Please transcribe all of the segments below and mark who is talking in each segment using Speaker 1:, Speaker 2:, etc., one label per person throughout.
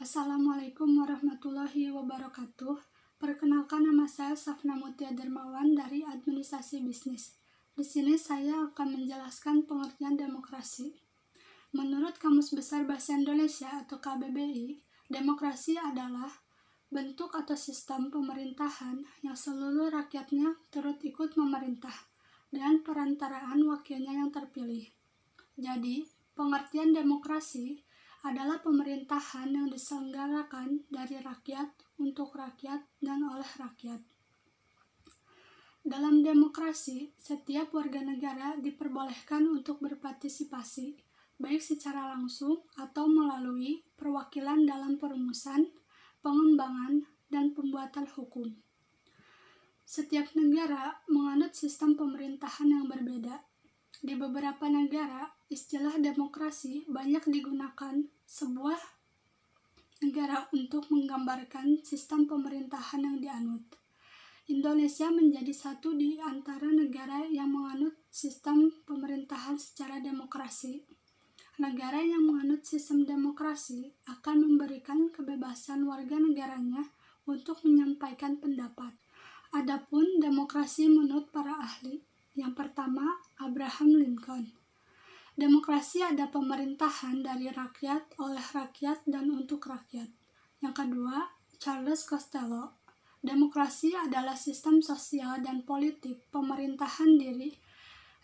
Speaker 1: Assalamualaikum warahmatullahi wabarakatuh. Perkenalkan, nama saya Safna Mutia Dermawan dari Administrasi Bisnis. Di sini saya akan menjelaskan pengertian demokrasi. Menurut Kamus Besar Bahasa Indonesia atau KBBI, demokrasi adalah bentuk atau sistem pemerintahan yang seluruh rakyatnya turut ikut memerintah dengan perantaraan wakilnya yang terpilih. Jadi, pengertian demokrasi adalah pemerintahan yang diselenggarakan dari rakyat, untuk rakyat, dan oleh rakyat. Dalam demokrasi, setiap warga negara diperbolehkan untuk berpartisipasi, baik secara langsung atau melalui perwakilan dalam perumusan, pengembangan, dan pembuatan hukum. Setiap negara menganut sistem pemerintahan yang berbeda. Di beberapa negara, istilah demokrasi banyak digunakan sebuah negara untuk menggambarkan sistem pemerintahan yang dianut. Indonesia menjadi satu di antara negara yang menganut sistem pemerintahan secara demokrasi. Negara yang menganut sistem demokrasi akan memberikan kebebasan warga negaranya untuk menyampaikan pendapat. Adapun demokrasi menurut para ahli, yang pertama, Abraham Lincoln. Demokrasi ada pemerintahan dari rakyat, oleh rakyat, dan untuk rakyat. Yang kedua, Charles Costello. Demokrasi adalah sistem sosial dan politik pemerintahan diri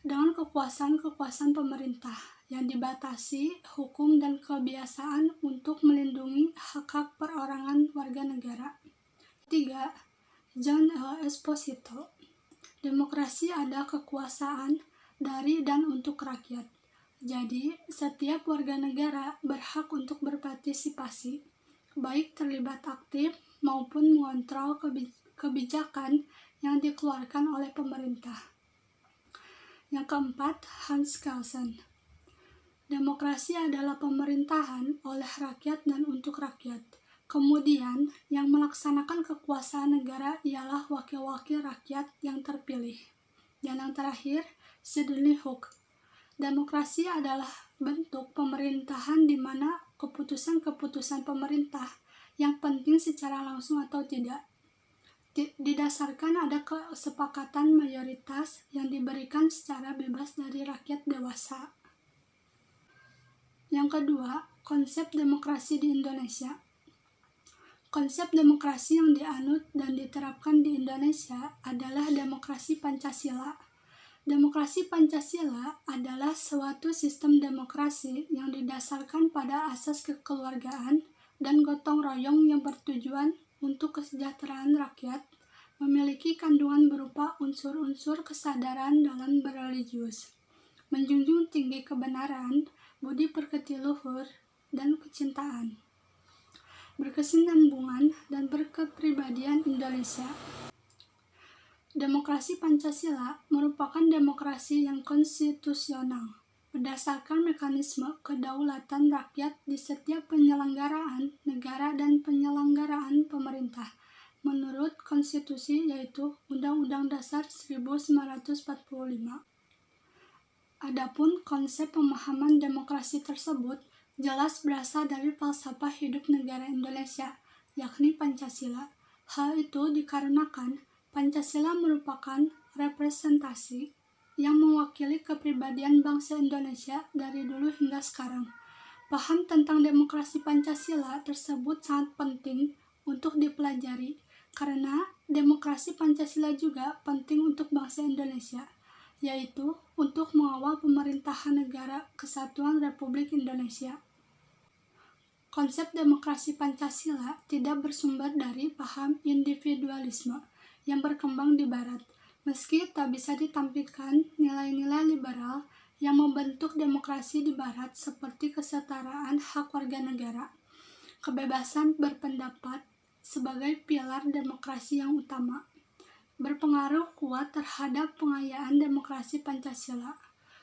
Speaker 1: dengan kekuasaan pemerintah yang dibatasi hukum dan kebiasaan untuk melindungi hak-hak perorangan warga negara. Ketiga, John L. Esposito. Demokrasi ada kekuasaan dari dan untuk rakyat. Jadi, setiap warga negara berhak untuk berpartisipasi, baik terlibat aktif maupun mengontrol kebijakan yang dikeluarkan oleh pemerintah. Yang keempat, Hans Kelsen. Demokrasi adalah pemerintahan oleh rakyat dan untuk rakyat. Kemudian, yang melaksanakan kekuasaan negara ialah wakil-wakil rakyat yang terpilih. Dan yang terakhir, Sidney Hook. Demokrasi adalah bentuk pemerintahan di mana keputusan-keputusan pemerintah yang penting secara langsung atau tidak didasarkan ada kesepakatan mayoritas yang diberikan secara bebas dari rakyat dewasa. Yang kedua, konsep demokrasi di Indonesia. Konsep demokrasi yang dianut dan diterapkan di Indonesia adalah demokrasi Pancasila. Demokrasi Pancasila adalah suatu sistem demokrasi yang didasarkan pada asas kekeluargaan dan gotong royong yang bertujuan untuk kesejahteraan rakyat, memiliki kandungan berupa unsur-unsur kesadaran dalam berreligius, menjunjung tinggi kebenaran, budi pekerti luhur, dan kecintaan, berkesinambungan, dan berkepribadian Indonesia. Demokrasi Pancasila merupakan demokrasi yang konstitusional, berdasarkan mekanisme kedaulatan rakyat di setiap penyelenggaraan negara dan penyelenggaraan pemerintah, menurut konstitusi yaitu Undang-Undang Dasar 1945. Adapun konsep pemahaman demokrasi tersebut jelas berasal dari falsafah hidup negara Indonesia, yakni Pancasila. Hal itu dikarenakan Pancasila merupakan representasi yang mewakili kepribadian bangsa Indonesia dari dulu hingga sekarang. Paham tentang demokrasi Pancasila tersebut sangat penting untuk dipelajari, karena demokrasi Pancasila juga penting untuk bangsa Indonesia, yaitu untuk mengawal pemerintahan negara Kesatuan Republik Indonesia. Konsep demokrasi Pancasila tidak bersumber dari paham individualisme yang berkembang di Barat, meski tak bisa ditampilkan nilai-nilai liberal yang membentuk demokrasi di Barat seperti kesetaraan hak warga negara, kebebasan berpendapat sebagai pilar demokrasi yang utama, berpengaruh kuat terhadap pengayaan demokrasi Pancasila.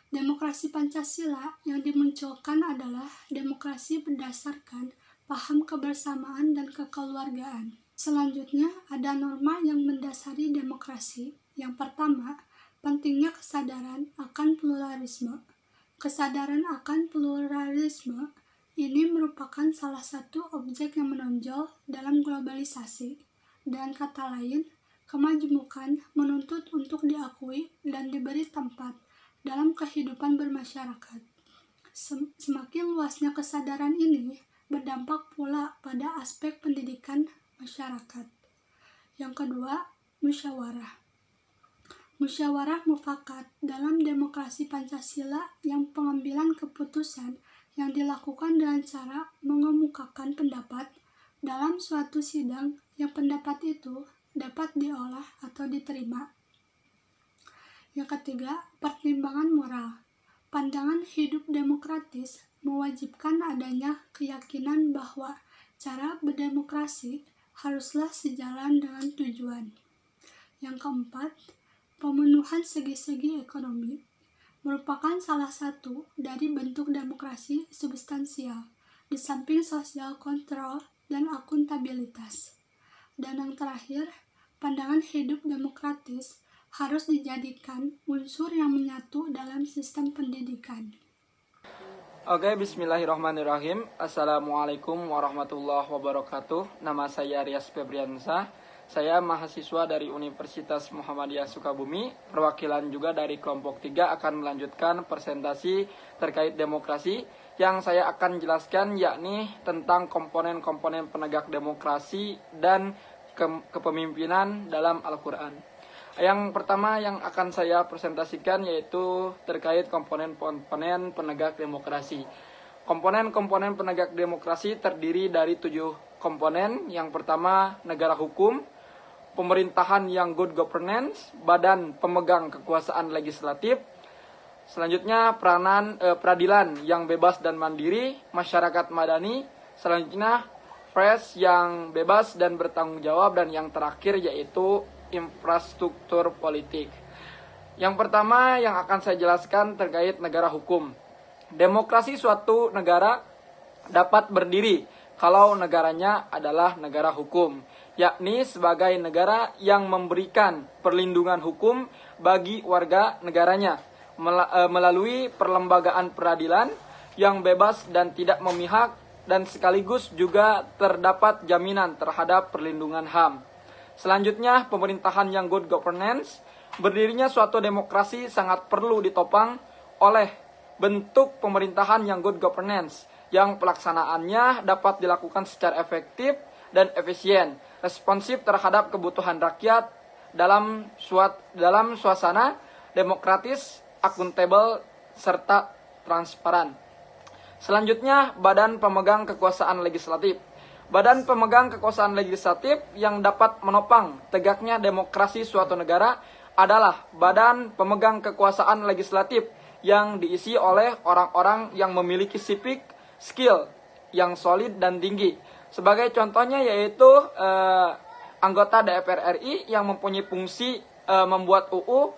Speaker 1: Demokrasi Pancasila yang dimunculkan adalah demokrasi berdasarkan paham kebersamaan dan kekeluargaan. Selanjutnya, ada norma yang mendasari demokrasi. Yang pertama, pentingnya kesadaran akan pluralisme. Kesadaran akan pluralisme Ini merupakan salah satu objek yang menonjol dalam globalisasi. Dengan kata lain, kemajemukan menuntut untuk diakui dan diberi tempat dalam kehidupan bermasyarakat. Semakin luasnya kesadaran ini berdampak pula pada aspek pendidikan masyarakat. Yang kedua, musyawarah. Musyawarah mufakat dalam demokrasi Pancasila yang pengambilan keputusan yang dilakukan dengan cara mengemukakan pendapat dalam suatu sidang yang pendapat itu dapat diolah atau diterima. Yang ketiga, pertimbangan moral. Pandangan hidup demokratis mewajibkan adanya keyakinan bahwa cara berdemokrasi haruslah sejalan dengan tujuan. Yang keempat, pemenuhan segi-segi ekonomi merupakan salah satu dari bentuk demokrasi substansial, di samping sosial kontrol dan akuntabilitas. Dan yang terakhir, pandangan hidup demokratis harus dijadikan unsur yang menyatu dalam sistem pendidikan.
Speaker 2: Oke, bismillahirrahmanirrahim. Assalamualaikum warahmatullahi wabarakatuh. Nama saya Rias Febriansa. Saya mahasiswa dari Universitas Muhammadiyah Sukabumi. Perwakilan juga dari kelompok 3 akan melanjutkan presentasi terkait demokrasi. Yang saya akan jelaskan yakni tentang komponen-komponen penegak demokrasi dan kepemimpinan dalam Al-Quran. Yang pertama yang akan saya presentasikan yaitu terkait komponen-komponen penegak demokrasi. Komponen-komponen penegak demokrasi terdiri dari 7 komponen. Yang pertama, negara hukum, pemerintahan yang good governance, badan pemegang kekuasaan legislatif. Selanjutnya, peradilan yang bebas dan mandiri, masyarakat madani. Selanjutnya, press yang bebas dan bertanggung jawab. Dan yang terakhir yaitu infrastruktur politik. Yang pertama yang akan saya jelaskan terkait negara hukum. Demokrasi suatu negara dapat berdiri kalau negaranya adalah negara hukum, yakni sebagai negara yang memberikan perlindungan hukum bagi warga negaranya melalui perlembagaan peradilan yang bebas dan tidak memihak, dan sekaligus juga terdapat jaminan terhadap perlindungan HAM. Selanjutnya, pemerintahan yang good governance. Berdirinya suatu demokrasi sangat perlu ditopang oleh bentuk pemerintahan yang good governance, yang pelaksanaannya dapat dilakukan secara efektif dan efisien, responsif terhadap kebutuhan rakyat dalam suasana demokratis, akuntabel, serta transparan. Selanjutnya, badan pemegang kekuasaan legislatif. Badan pemegang kekuasaan legislatif yang dapat menopang tegaknya demokrasi suatu negara adalah badan pemegang kekuasaan legislatif yang diisi oleh orang-orang yang memiliki civic skill yang solid dan tinggi. Sebagai contohnya yaitu anggota DPR RI yang mempunyai fungsi membuat UU,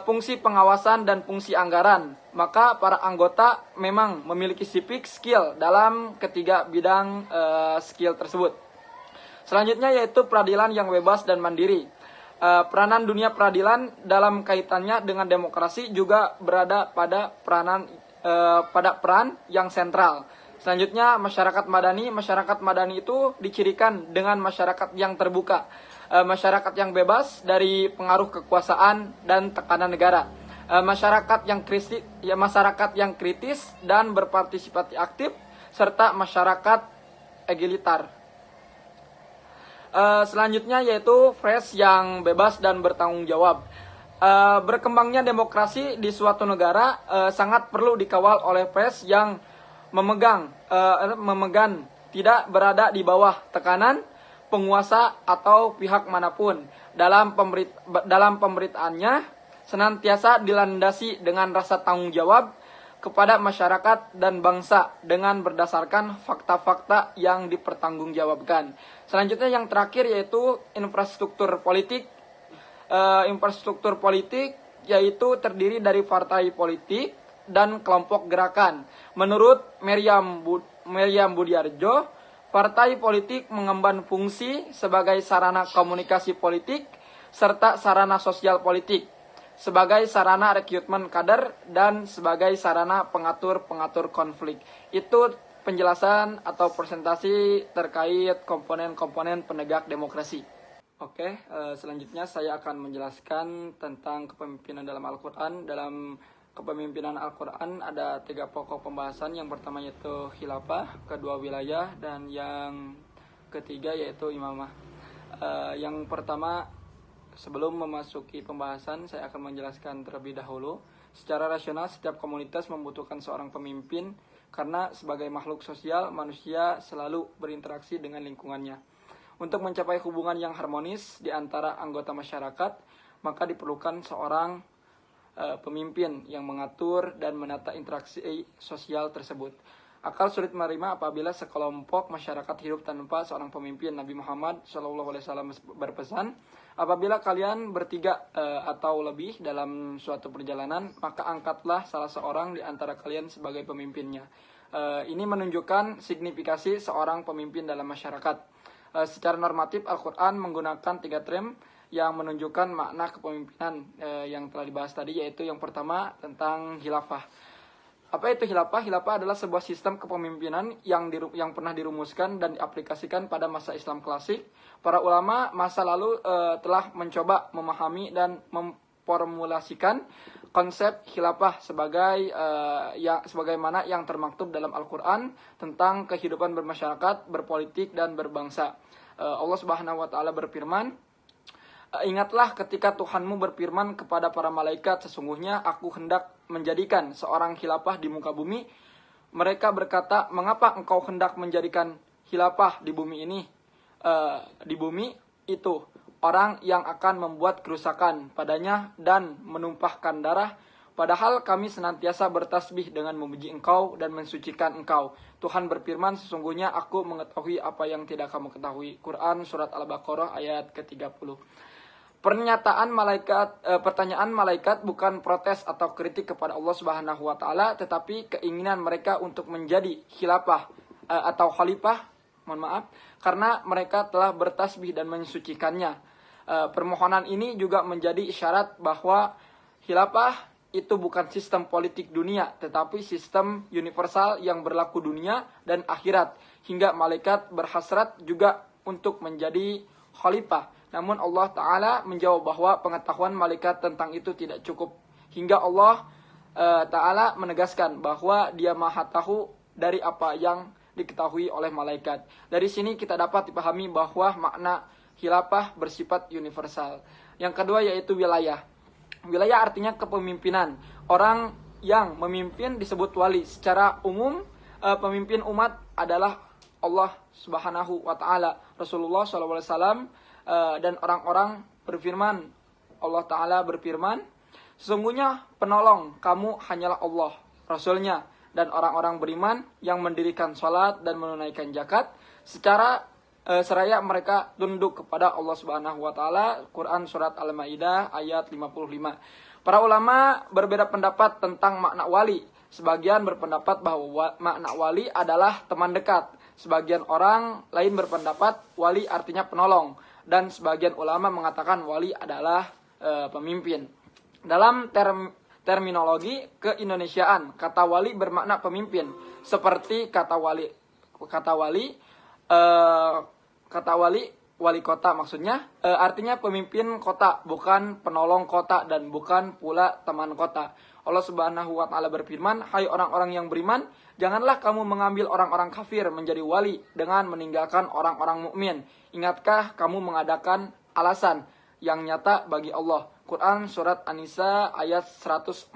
Speaker 2: fungsi pengawasan dan fungsi anggaran. Maka para anggota memang memiliki civic skill dalam ketiga bidang skill tersebut. Selanjutnya yaitu peradilan yang bebas dan mandiri. Peranan dunia peradilan dalam kaitannya dengan demokrasi juga berada pada peran yang sentral. Selanjutnya masyarakat madani. Masyarakat madani itu dicirikan dengan masyarakat yang terbuka, masyarakat yang bebas dari pengaruh kekuasaan dan tekanan negara, masyarakat yang kritis dan berpartisipasi aktif, serta masyarakat egaliter. Selanjutnya yaitu press yang bebas dan bertanggung jawab. Berkembangnya demokrasi di suatu negara sangat perlu dikawal oleh press yang memegang tidak berada di bawah tekanan penguasa atau pihak manapun. Dalam pemberitaannya senantiasa dilandasi dengan rasa tanggung jawab kepada masyarakat dan bangsa dengan berdasarkan fakta-fakta yang dipertanggungjawabkan. Selanjutnya yang terakhir yaitu infrastruktur politik. Infrastruktur politik yaitu terdiri dari partai politik dan kelompok gerakan. Menurut Meriam Budiarjo, partai politik mengemban fungsi sebagai sarana komunikasi politik serta sarana sosial politik, sebagai sarana rekrutmen kader dan sebagai sarana pengatur konflik. Itu penjelasan atau presentasi terkait komponen-komponen penegak demokrasi. Oke, selanjutnya saya akan menjelaskan tentang kepemimpinan dalam Al-Quran. Dalam kepemimpinan Al-Quran ada 3 pokok pembahasan. Yang pertama yaitu khilafah, kedua wilayah, dan yang ketiga yaitu imamah. Yang pertama, sebelum memasuki pembahasan, saya akan menjelaskan terlebih dahulu. Secara rasional, setiap komunitas membutuhkan seorang pemimpin karena sebagai makhluk sosial, manusia selalu berinteraksi dengan lingkungannya. Untuk mencapai hubungan yang harmonis di antara anggota masyarakat, maka diperlukan seorang pemimpin yang mengatur dan menata interaksi sosial tersebut. Akal sulit menerima apabila sekelompok masyarakat hidup tanpa seorang pemimpin. Nabi Muhammad SAW berpesan, apabila kalian bertiga atau lebih dalam suatu perjalanan, maka angkatlah salah seorang di antara kalian sebagai pemimpinnya. Ini menunjukkan signifikasi seorang pemimpin dalam masyarakat. Secara normatif, Al-Quran menggunakan 3 term yang menunjukkan makna kepemimpinan yang telah dibahas tadi, yaitu yang pertama tentang khilafah. Apa itu khilafah? Khilafah adalah sebuah sistem kepemimpinan yang pernah dirumuskan dan diaplikasikan pada masa Islam klasik. Para ulama masa lalu telah mencoba memahami dan memformulasikan konsep khilafah sebagaimana yang termaktub dalam Al-Quran tentang kehidupan bermasyarakat, berpolitik, dan berbangsa. Allah Subhanahu wa Ta'ala berfirman, ingatlah ketika Tuhanmu berfirman kepada para malaikat, sesungguhnya aku hendak menjadikan seorang khilafah di muka bumi. Mereka berkata, mengapa engkau hendak menjadikan khilafah di bumi ini? Di bumi itu orang yang akan membuat kerusakan padanya dan menumpahkan darah, padahal kami senantiasa bertasbih dengan memuji engkau dan mensucikan engkau. Tuhan berfirman, sesungguhnya aku mengetahui apa yang tidak kamu ketahui. Quran Surat Al-Baqarah ayat ke-30. Pertanyaan malaikat bukan protes atau kritik kepada Allah Subhanahu wa Ta'ala, tetapi keinginan mereka untuk menjadi khilafah atau khalifah, karena mereka telah bertasbih dan mensucikannya. Permohonan ini juga menjadi isyarat bahwa khilafah itu bukan sistem politik dunia, tetapi sistem universal yang berlaku dunia dan akhirat, hingga malaikat berhasrat juga untuk menjadi khalifah. Namun Allah Ta'ala menjawab bahwa pengetahuan malaikat tentang itu tidak cukup, hingga Allah Ta'ala menegaskan bahwa Dia Maha Tahu dari apa yang diketahui oleh malaikat. Dari sini kita dapat dipahami bahwa makna khilafah bersifat universal. Yang kedua yaitu wilayah. Wilayah artinya kepemimpinan. Orang yang memimpin disebut wali. Secara umum, pemimpin umat adalah Allah Subhanahu wa Ta'ala, Rasulullah SAW, dan orang-orang berfirman. Allah Ta'ala berfirman, sesungguhnya penolong kamu hanyalah Allah, Rasulnya, dan orang-orang beriman yang mendirikan salat dan menunaikan zakat secara seraya mereka tunduk kepada Allah Subhanahu wa Ta'ala. Quran Surat Al-Maidah ayat 55. Para ulama berbeda pendapat tentang makna wali. Sebagian berpendapat bahwa makna wali adalah teman dekat. Sebagian orang lain berpendapat wali artinya penolong. Dan sebagian ulama mengatakan wali adalah pemimpin. Dalam terminologi keindonesiaan, kata wali bermakna pemimpin. Seperti kata wali kota maksudnya artinya pemimpin kota, bukan penolong kota dan bukan pula teman kota. Allah Subhanahu wa Ta'ala berfirman, hai orang-orang yang beriman, janganlah kamu mengambil orang-orang kafir menjadi wali dengan meninggalkan orang-orang mukmin. Ingatkah kamu mengadakan alasan yang nyata bagi Allah? Quran Surat An-Nisa ayat 144.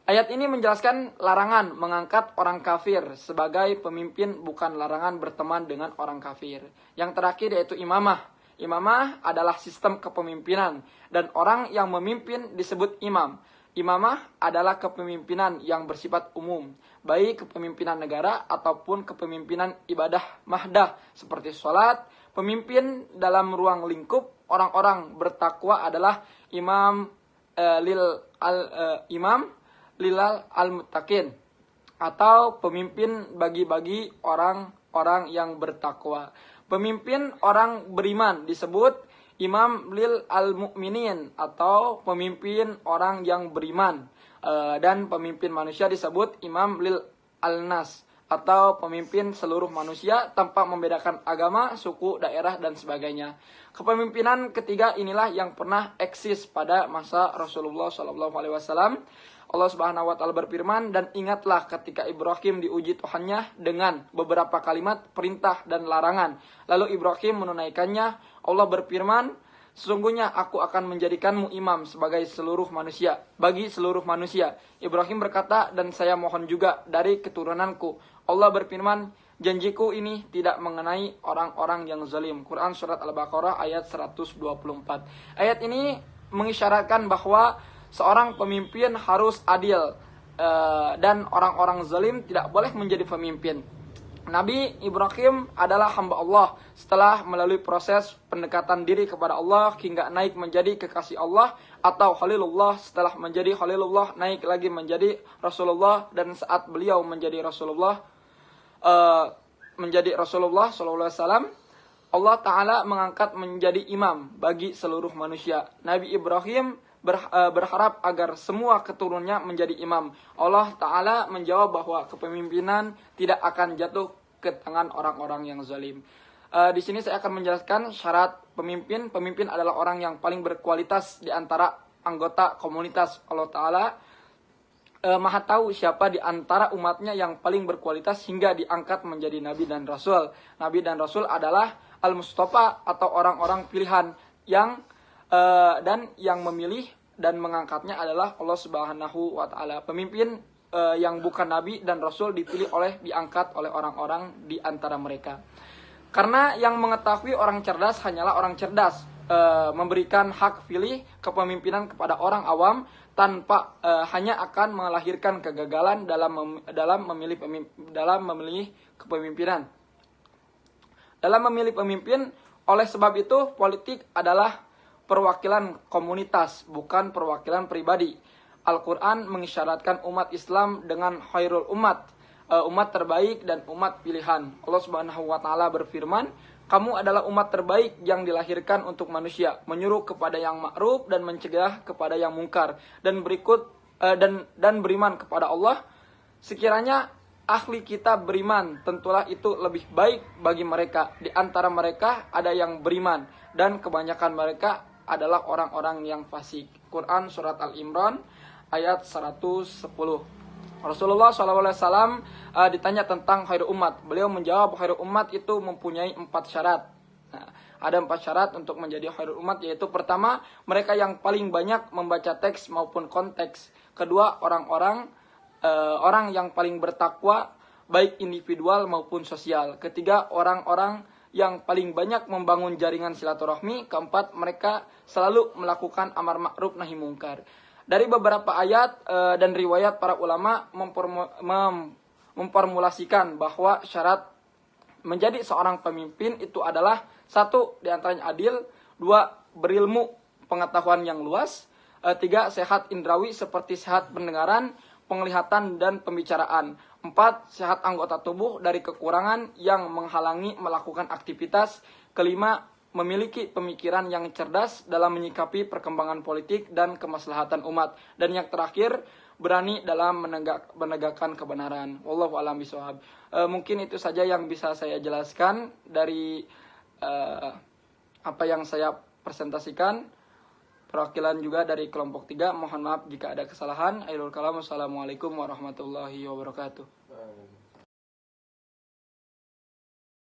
Speaker 2: Ayat ini menjelaskan larangan mengangkat orang kafir sebagai pemimpin, bukan larangan berteman dengan orang kafir. Yang terakhir yaitu imamah. Imamah adalah sistem kepemimpinan dan orang yang memimpin disebut imam. Imamah adalah kepemimpinan yang bersifat umum, baik kepemimpinan negara ataupun kepemimpinan ibadah mahdah seperti sholat. Pemimpin dalam ruang lingkup orang-orang bertakwa adalah imam lilal al-muttaqin, atau pemimpin bagi orang-orang yang bertakwa. Pemimpin orang beriman disebut imam lil al-mu'minin, atau pemimpin orang yang beriman. Dan pemimpin manusia disebut imam lil al-nas, atau pemimpin seluruh manusia tanpa membedakan agama, suku, daerah, dan sebagainya. Kepemimpinan ketiga inilah yang pernah eksis pada masa Rasulullah SAW. Allah Subhanahu wa taala berfirman, dan ingatlah ketika Ibrahim diuji Tuhannya dengan beberapa kalimat perintah dan larangan. Lalu Ibrahim menunaikannya. Allah berfirman, sesungguhnya aku akan menjadikanmu imam sebagai seluruh manusia, bagi seluruh manusia. Ibrahim berkata, dan saya mohon juga dari keturunanku. Allah berfirman, janjiku ini tidak mengenai orang-orang yang zalim. Quran Surat Al-Baqarah ayat 124. Ayat ini mengisyaratkan bahwa seorang pemimpin harus adil dan orang-orang zalim tidak boleh menjadi pemimpin. Nabi Ibrahim adalah hamba Allah setelah melalui proses pendekatan diri kepada Allah hingga naik menjadi kekasih Allah, atau Khalilullah setelah menjadi Khalilullah naik lagi menjadi Rasulullah, dan saat beliau menjadi Rasulullah SAW, Allah Ta'ala mengangkat menjadi imam bagi seluruh manusia. Nabi Ibrahim berharap agar semua keturunannya menjadi imam. Allah Ta'ala menjawab bahwa kepemimpinan tidak akan jatuh ke tangan orang-orang yang zalim. Di sini saya akan menjelaskan syarat pemimpin. Pemimpin adalah orang yang paling berkualitas di antara anggota komunitas. Allah Ta'ala Maha tahu siapa di antara umatnya yang paling berkualitas hingga diangkat menjadi nabi dan rasul. Nabi dan rasul adalah al-mustafa atau orang-orang pilihan yang memilih dan mengangkatnya adalah Allah Subhanahu wa taala. Pemimpin yang bukan nabi dan rasul diangkat oleh orang-orang di antara mereka. Karena yang mengetahui orang cerdas hanyalah orang cerdas, memberikan hak pilih kepemimpinan kepada orang awam tanpa hanya akan melahirkan kegagalan dalam memilih kepemimpinan. Dalam memilih pemimpin, oleh sebab itu politik adalah perwakilan komunitas, bukan perwakilan pribadi. Al-Quran mengisyaratkan umat Islam dengan khairul umat, umat terbaik dan umat pilihan. Allah Subhanahu wa taala berfirman, kamu adalah umat terbaik yang dilahirkan untuk manusia, menyuruh kepada yang ma'ruf dan mencegah kepada yang mungkar, dan beriman kepada Allah. Sekiranya ahli kita beriman, tentulah itu lebih baik bagi mereka. Di antara mereka ada yang beriman, dan kebanyakan mereka adalah orang-orang yang fasik. Quran Surat Al-Imran ayat 110. Rasulullah SAW ditanya tentang khairul umat. Beliau menjawab khairul umat itu mempunyai 4 syarat. Nah, ada 4 syarat untuk menjadi khairul umat, yaitu pertama, mereka yang paling banyak membaca teks maupun konteks. Kedua, orang yang paling bertakwa baik individual maupun sosial. Ketiga, orang-orang yang paling banyak membangun jaringan silaturahmi. Keempat, mereka selalu melakukan amar ma'ruf nahi mungkar. Dari beberapa ayat dan riwayat para ulama memformulasikan bahwa syarat menjadi seorang pemimpin itu adalah 1, diantaranya adil, 2, berilmu pengetahuan yang luas, 3, sehat indrawi seperti sehat pendengaran, penglihatan dan pembicaraan, 4, sehat anggota tubuh dari kekurangan yang menghalangi melakukan aktivitas, 5, memiliki pemikiran yang cerdas dalam menyikapi perkembangan politik dan kemaslahatan umat, dan yang terakhir, berani dalam menegakkan kebenaran. Wallahu a'lam bishawab. Mungkin itu saja yang bisa saya jelaskan dari apa yang saya presentasikan. Perwakilan juga dari kelompok 3. Mohon maaf jika ada kesalahan. Akhirul kalam. Wassalamualaikum warahmatullahi wabarakatuh.